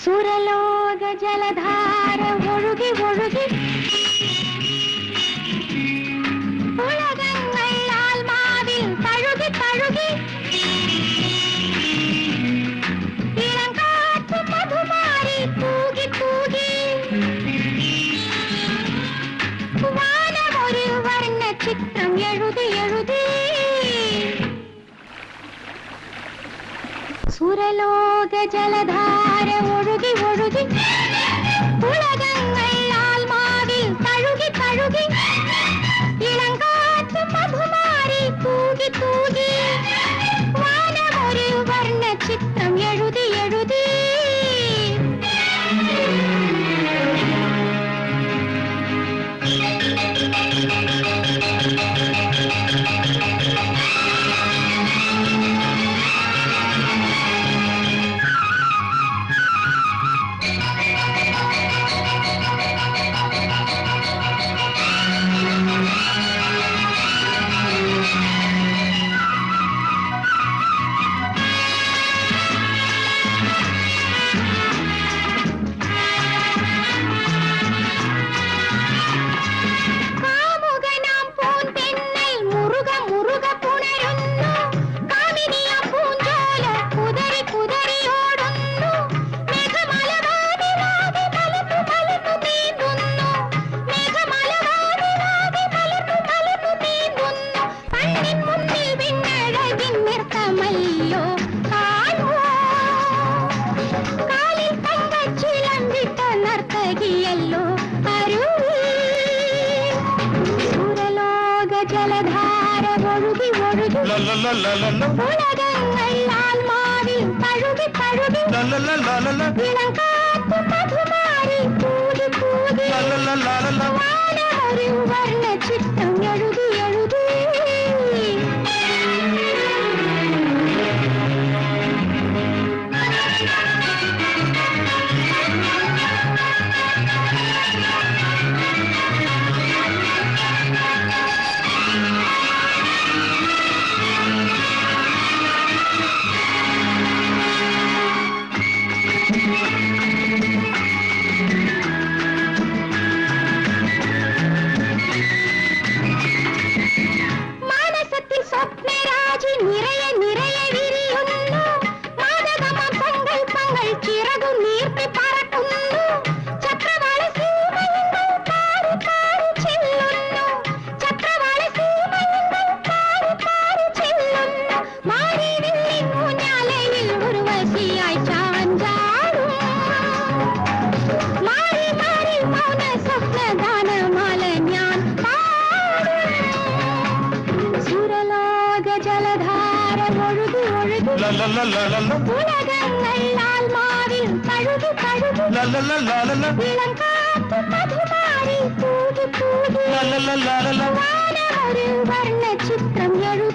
സുരലോക ജലധാര ഒഴുകി ഒഴുകി ഉലകങ്ങൾ ആത്മാവിൽ തഴുകി തഴുകി ഇളങ്കാറ്റ് മധുമാരി തൂകി തൂകി വാനമൊരു വർണ്ണ ചിത്രം എഴുതി എഴുതി സുരലോക ജലധാര ഒഴുകി ഒഴുകി ഉലകങ്ങൾ ആത്മാവിൽ തഴുകി തഴുകി ഇളങ്കാറ്റ് മധുമാരി തൂകി തൂകി വാനമൊരു വർണ്ണ ചിത്രം എഴുതി എഴുതി ജലധാര ഒഴുകി ഒഴുകി ഉലകങ്ങൾ ആത്മാവിൽ തഴുകി തഴുകി ഇളങ്കാറ്റ് മധുമാരി തൂകി തൂകി വാനമൊരു വർണ്ണ ചിത്രം എഴുതി എഴുതി ഉലകങ്ങൾ ആത്മാവിൽ തഴുകി തഴുകി ഇളങ്കാറ്റ് മധുമാരി തൂകി തൂകി വാനമൊരു വർണ്ണ ചിത്രം എഴുതി